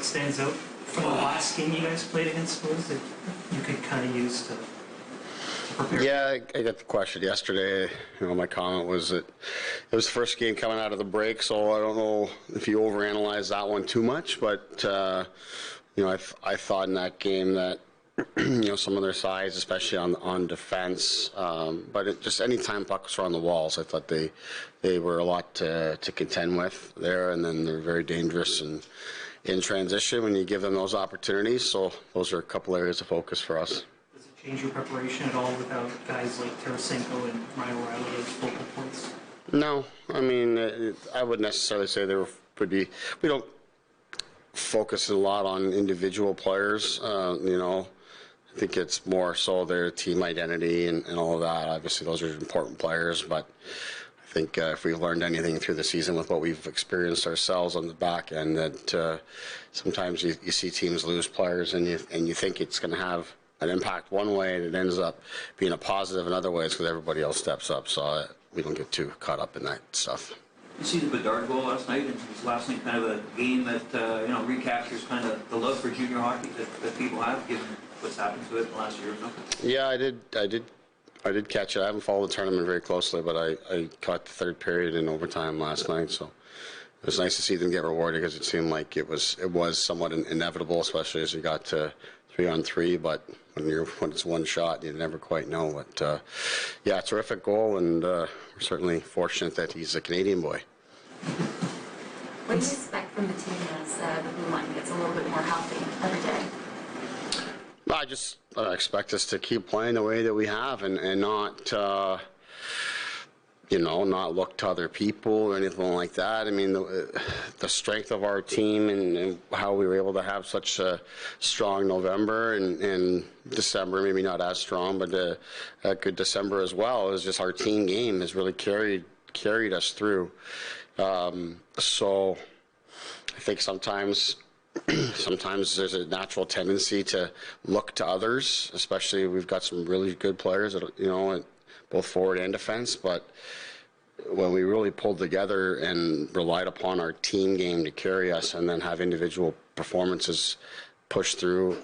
what stands out from the last game you guys played against Blues that you could kind of use to prepare? Yeah, I got the question yesterday. My comment was that it was the first game coming out of the break, so I don't know if you overanalyze that one too much, but I thought in that game that some of their size, especially on defense, but just any time pucks were on the walls, I thought they were a lot to contend with there, and then they're very dangerous and in transition when you give them those opportunities. So those are a couple areas of focus for us. Does it change your preparation at all without guys like Tarasenko and Ryan O'Reilly as focal points? No, I mean I wouldn't necessarily say there would be. We don't focus a lot on individual players. I think it's more so their team identity and all of that. Obviously, those are important players, but I think if we've learned anything through the season with what we've experienced ourselves on the back end, that sometimes you see teams lose players and you think it's going to have an impact one way, and it ends up being a positive in other ways because everybody else steps up. So we don't get too caught up in that stuff. You see the Bedard goal last night, and was last night kind of a game that recaptures kind of the love for junior hockey that people have, given what's happened to it in the last year or so? Yeah, I did catch it. I haven't followed the tournament very closely, but I caught the third period in overtime last night, so it was nice to see them get rewarded because it seemed like it was somewhat inevitable, especially as you got to 3-on-3. But when it's one shot, you never quite know. But yeah, terrific goal, and we're certainly fortunate that he's a Canadian boy. What do you expect from the team as the blue line gets a little bit more healthy every day? I expect us to keep playing the way that we have, and not not look to other people or anything like that. I mean, the strength of our team and how we were able to have such a strong November and December, maybe not as strong, but a good December as well, is just our team game has really carried us through. So I think sometimes there's a natural tendency to look to others, especially we've got some really good players, both forward and defense. But when we really pulled together and relied upon our team game to carry us and then have individual performances push through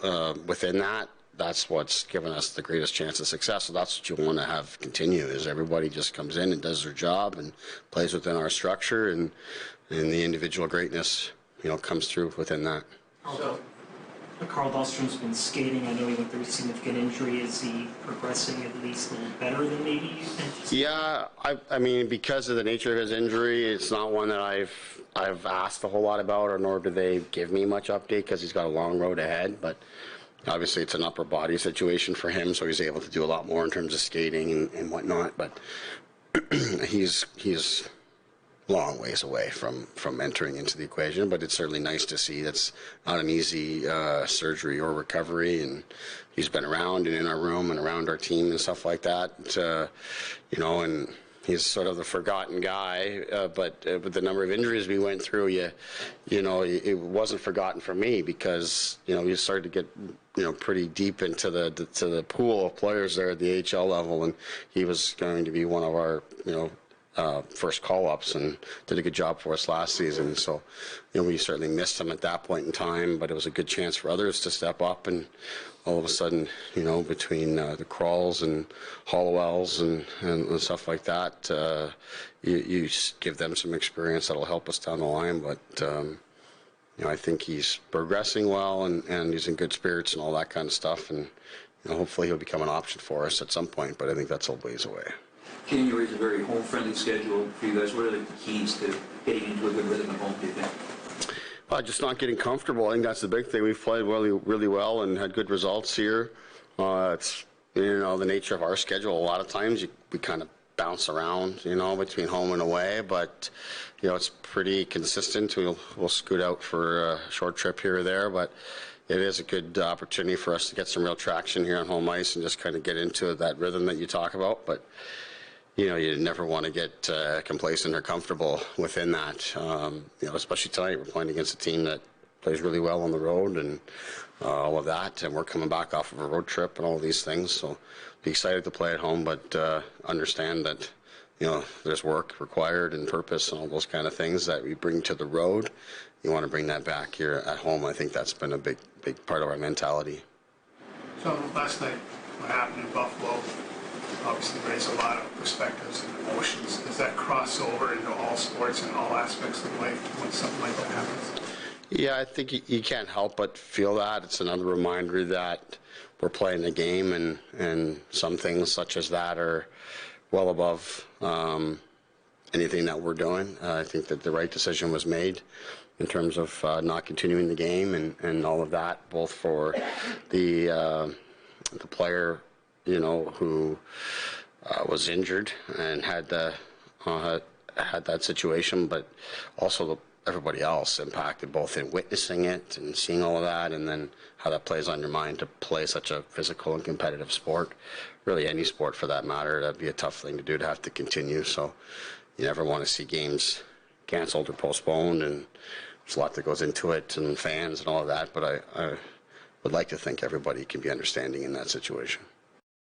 within that, that's what's given us the greatest chance of success. So that's what you want to have continue, is everybody just comes in and does their job and plays within our structure, and the individual greatness comes through within that. Carl Dahlstrom's been skating. I know he went through a significant injury. Is he progressing at least a little better than maybe you think? Yeah, I mean, because of the nature of his injury, it's not one that I've asked a whole lot about, or nor do they give me much update because he's got a long road ahead. But obviously, it's an upper body situation for him, so he's able to do a lot more in terms of skating and whatnot. But he's long ways away from entering into the equation, but it's certainly nice to see that's not an easy surgery or recovery, and he's been around and in our room and around our team and stuff like that, and he's sort of the forgotten guy, but with the number of injuries we went through, it wasn't forgotten for me, because we started to get pretty deep into the pool of players there at the AHL level, and he was going to be one of our first call-ups, and did a good job for us last season. So, we certainly missed him at that point in time, but it was a good chance for others to step up, and all of a sudden, between the Crawls and Hollowells and stuff like that, you give them some experience that'll help us down the line. But I think he's progressing well, and he's in good spirits and all that kind of stuff, and hopefully he'll become an option for us at some point, but I think that's a ways away. January is a very home-friendly schedule for you guys. What are the keys to getting into a good rhythm at home, do you think? Just not getting comfortable. I think that's the big thing. We've played really, really well and had good results here. It's the nature of our schedule. A lot of times we kind of bounce around, between home and away, but it's pretty consistent. We'll scoot out for a short trip here or there, but it is a good opportunity for us to get some real traction here on home ice and just kind of get into that rhythm that you talk about. But you never want to get complacent or comfortable within that. Especially tonight, we're playing against a team that plays really well on the road and all of that, and we're coming back off of a road trip and all of these things. So be excited to play at home, but understand that there's work required and purpose and all those kind of things that we bring to the road. You want to bring that back here at home. I think that's been a big part of our mentality. So last night, what happened in Buffalo obviously raised a lot of perspectives and emotions. Does that cross over into all sports and all aspects of life when something like that happens? Yeah, I think you can't help but feel that. It's another reminder that we're playing the game, and some things such as that are well above anything that we're doing. I think that the right decision was made in terms of not continuing the game and all of that, both for the player, who was injured and had that situation, but also everybody else impacted, both in witnessing it and seeing all of that, and then how that plays on your mind to play such a physical and competitive sport. Really, any sport for that matter, that'd be a tough thing to do, to have to continue. So you never want to see games canceled or postponed, and there's a lot that goes into it, and fans and all of that, but I would like to think everybody can be understanding in that situation.